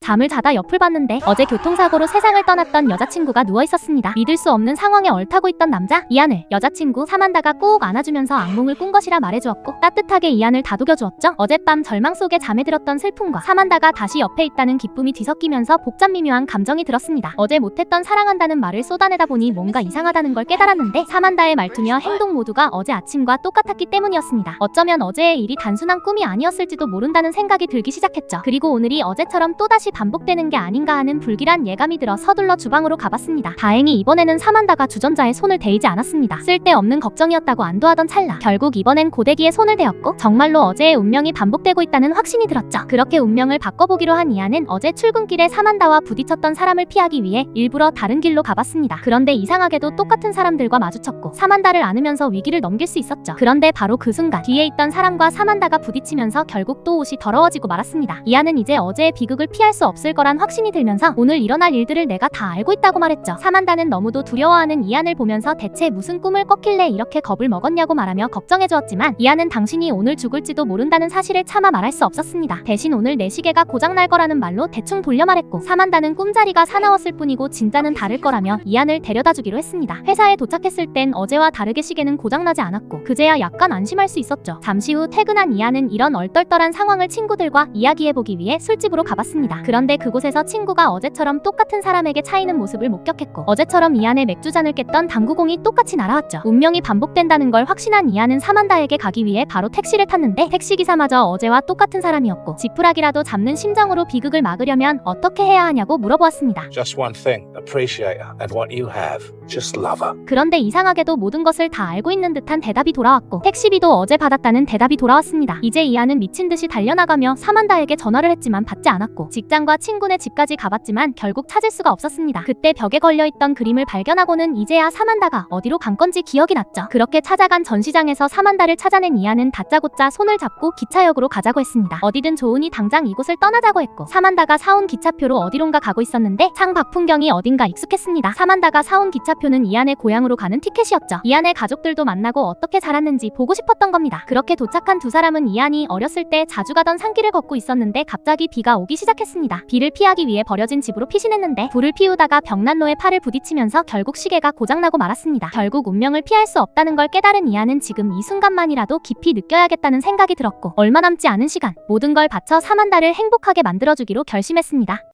잠을 자다 옆을 봤는데 어제 교통사고로 세상을 떠났던 여자친구가 누워있었습니다. 믿을 수 없는 상황에 얼타고 있던 남자 이안을 여자친구 사만다가 꼭 안아주면서 악몽을 꾼 것이라 말해주었고 따뜻하게 이안을 다독여주었죠. 어젯밤 절망 속에 잠에 들었던 슬픔과 사만다가 다시 옆에 있다는 기쁨이 뒤섞이면서 복잡 미묘한 감정이 들었습니다. 어제 못했던 사랑한다는 말을 쏟아내다 보니 뭔가 이상하다는 걸 깨달았는데 사만다의 말투며 행동 모두가 어제 아침과 똑같았기 때문이었습니다. 어쩌면 어제의 일이 단순한 꿈이 아니었을지도 모른다는 생각이 들기 시작했죠. 그리고 오늘이 어제처럼 또다시 반복되는 게 아닌가 하는 불길한 예감이 들어 서둘러 주방으로 가봤습니다. 다행히 이번에는 사만다가 주전자에 손을 대이지 않았습니다. 쓸데없는 걱정이었다고 안도하던 찰나 결국 이번엔 고데기에 손을 대었고 정말로 어제의 운명이 반복되고 있다는 확신이 들었죠. 그렇게 운명을 바꿔보기로 한 이안은 어제 출근길에 사만다와 부딪혔던 사람을 피하기 위해 일부러 다른 길로 가봤습니다. 그런데 이상하게도 똑같은 사람들과 마주쳤고 사만다를 안으면서 위기를 넘길 수 있었죠. 그런데 바로 그 순간 뒤에 있던 사람과 사만다가 부딪히면서 결국 또 옷이 더러워지고 말았습니다. 이안은 이제 어제의 비극을 피할 수 없을 거란 확신이 들면서 오늘 일어날 일들을 내가 다 알고 있다고 말했죠. 사만다는 너무도 두려워하는 이안을 보면서 대체 무슨 꿈을 꿨길래 이렇게 겁을 먹었냐고 말하며 걱정해주었지만 이안은 당신이 오늘 죽을지도 모른다는 사실을 차마 말할 수 없었습니다. 대신 오늘 내 시계가 고장날 거라는 말로 대충 돌려 말했고 사만다는 꿈자리가 사나웠을 뿐이고 진짜는 다를 거라며 이안을 데려다주기로 했습니다. 회사에 도착했을 땐 어제와 다르게 시계는 고장나지 않았고 그제야 약간 안심할 수 있었죠. 잠시 후 퇴근한 이안은 이런 얼떨떨한 상황을 친구들과 이야기해보기 위해 술집으로 가봤습니다. 그런데 그곳에서 친구가 어제처럼 똑같은 사람에게 차이는 모습을 목격했고 어제처럼 이안의 맥주잔을 깼던 당구공이 똑같이 날아왔죠. 운명이 반복된다는 걸 확신한 이안은 사만다에게 가기 위해 바로 택시를 탔는데 택시기사마저 어제와 똑같은 사람이었고 지푸라기라도 잡는 심정으로 비극을 막으려면 어떻게 해야 하냐고 물어보았습니다. Just one thing, appreciate her and what you have. Just love her. 그런데 이상하게도 모든 것을 다 알고 있는 듯한 대답이 돌아왔고 택시비도 어제 받았다는 대답이 돌아왔습니다. 이제 이안은 미친 듯이 달려나가며 사만다에게 전화를 했지만 받지 않았고 직장과 친구네 집까지 가봤지만 결국 찾을 수가 없었습니다. 그때 벽에 걸려있던 그림을 발견하고는 이제야 사만다가 어디로 간 건지 기억이 났죠. 그렇게 찾아간 전시장에서 사만다를 찾아낸 이안은 다짜고짜 손을 잡고 기차역으로 가자고 했습니다. 어디든 좋으니 당장 이곳을 떠나자고 했고 사만다가 사온 기차표로 어디론가 가고 있었는데 창밖 풍경이 어딘가 익숙했습니다. 사만다가 사온 기차표는 이안의 고향으로 가는 티켓이었죠. 이안의 가족들도 만나고 어떻게 자랐는지 보고 싶었던 겁니다. 그렇게 도착한 두 사람은 이안이 어렸을 때 자주 가던 산길을 걷고 있었는데 갑자기 비가 오기 시작했습니다. 비를 피하기 위해 버려진 집으로 피신했는데 불을 피우다가 벽난로에 팔을 부딪히면서 결국 시계가 고장나고 말았습니다. 결국 운명을 피할 수 없다는 걸 깨달은 이안은 지금 이 순간만이라도 깊이 느껴야겠다는 생각이 들었고 얼마 남지 않은 시간 모든 걸 바쳐 사만다를 행복하게 만들어주기로 결심했습니다.